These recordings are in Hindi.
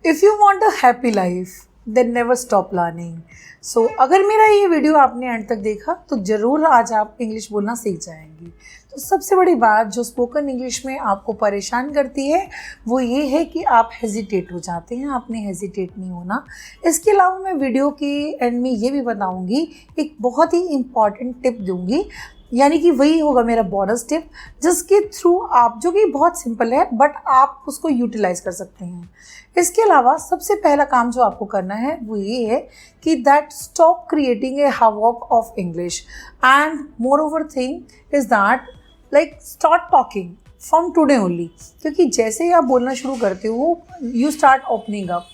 If you want a happy life then never stop learning. So अगर मेरा ये वीडियो आपने एंड तक देखा तो ज़रूर आज आप इंग्लिश बोलना सीख जाएंगी। तो सबसे बड़ी बात जो स्पोकन इंग्लिश में आपको परेशान करती है वो ये है कि आप हेजिटेट हो जाते हैं। आपने हेजिटेट नहीं होना। इसके अलावा मैं वीडियो के एंड में ये भी बताऊंगी, एक बहुत ही इम्पॉर्टेंट टिप दूंगी, यानी कि वही होगा मेरा बोनस टिप, जिसके थ्रू आप, जो कि बहुत सिंपल है बट आप उसको यूटिलाइज कर सकते हैं। इसके अलावा सबसे पहला काम जो आपको करना है वो ये है कि that stop creating a havoc of English and more over thing is that like start talking from today only. क्योंकि जैसे ही आप बोलना शुरू करते हो you start opening up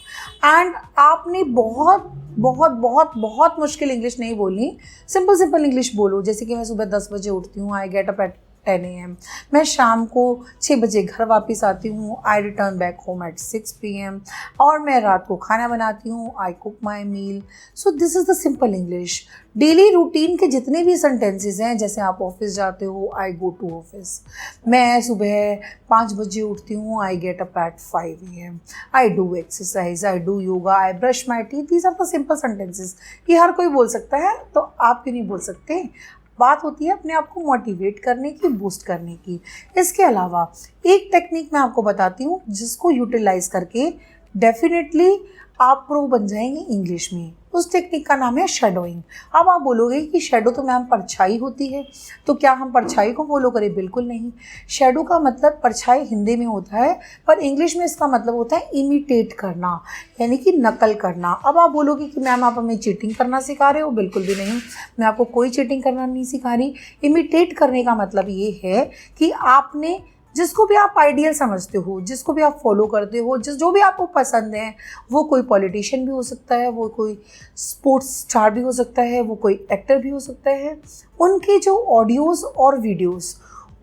and आपने बहुत बहुत बहुत बहुत मुश्किल इंग्लिश नहीं बोलनी। सिंपल इंग्लिश बोलो। जैसे कि मैं सुबह 10 बजे उठती हूँ, I get up eight 10 AM। मैं शाम को 6 बजे घर वापस आती हूँ, I return back home at 6 PM। और मैं रात को खाना बनाती हूँ, I cook my meal. So this is the simple English. Daily routine के जितने भी सेंटेंसेस हैं, जैसे आप ऑफिस जाते हो, आई गो टू ऑफिस। मैं सुबह 5 बजे उठती हूँ, I get up at 5 AM। I do exercise, I do yoga, I brush my teeth. These are the simple sentences. ये हर कोई बोल सकता है, तो आप क्यों नहीं बोल सकते? बात होती है अपने आप को मोटिवेट करने की, बूस्ट करने की। इसके अलावा एक टेक्निक मैं आपको बताती हूँ जिसको यूटिलाइज करके डेफिनेटली आप प्रो बन जाएंगे इंग्लिश में। उस टेक्निक का नाम है शैडोइंग। अब आप बोलोगे कि शैडो तो मैम परछाई होती है, तो क्या हम परछाई को फॉलो करें? बिल्कुल नहीं। शैडो का मतलब परछाई हिंदी में होता है, पर इंग्लिश में इसका मतलब होता है इमिटेट करना, यानी कि नकल करना। अब आप बोलोगे कि मैम आप हमें चीटिंग करना सिखा रहे हो? बिल्कुल भी नहीं, मैं आपको कोई चीटिंग करना नहीं सिखा रही। इमिटेट करने का मतलब ये है कि आपने जिसको भी आप आइडियल समझते हो, जिसको भी आप फॉलो करते हो, जो भी आपको पसंद है, वो कोई पॉलिटिशियन भी हो सकता है, वो कोई स्पोर्ट्स स्टार भी हो सकता है, वो कोई एक्टर भी हो सकता है, उनके जो ऑडियोज़ और वीडियोज़,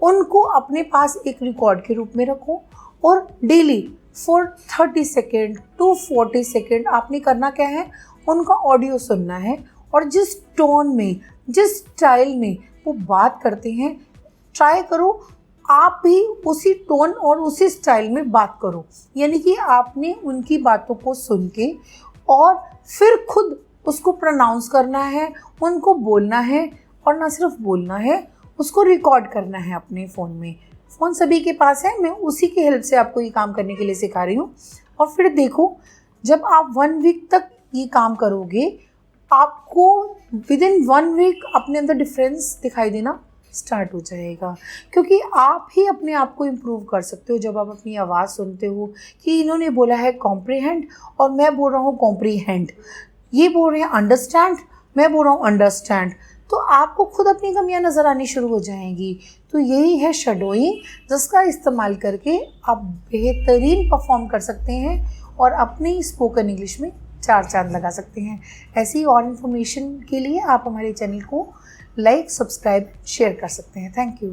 उनको अपने पास एक रिकॉर्ड के रूप में रखो और daily for 30 second to 40 second आपने करना क्या है, उनका ऑडियो सुनना है और जिस टोन में, जिस स्टाइल में वो बात करते हैं, ट्राई करो आप भी उसी टोन और उसी स्टाइल में बात करो। यानी कि आपने उनकी बातों को सुन के और फिर खुद उसको प्रोनाउंस करना है, उनको बोलना है, और ना सिर्फ बोलना है, उसको रिकॉर्ड करना है अपने फ़ोन में। फ़ोन सभी के पास है, मैं उसी की हेल्प से आपको ये काम करने के लिए सिखा रही हूँ। और फिर देखो, जब आप 1 वीक तक ये काम करोगे, आपको विद इन 1 वीक अपने अंदर डिफरेंस दिखाई देना स्टार्ट हो जाएगा। क्योंकि आप ही अपने आप को इम्प्रूव कर सकते हो जब आप अपनी आवाज़ सुनते हो कि इन्होंने बोला है कॉम्प्रीहेंड और मैं बोल रहा हूँ कॉम्प्रीहेंड, ये बोल रहे हैं अंडरस्टैंड, मैं बोल रहा हूँ अंडरस्टैंड, तो आपको खुद अपनी कमियां नज़र आनी शुरू हो जाएंगी। तो यही है शैडोइंग, जिसका इस्तेमाल करके आप बेहतरीन परफॉर्म कर सकते हैं और अपनी स्पोकन इंग्लिश में 4 चांद लगा सकते हैं। ऐसी और इन्फॉर्मेशन के लिए आप हमारे चैनल को लाइक, सब्सक्राइब, शेयर कर सकते हैं। Thank you.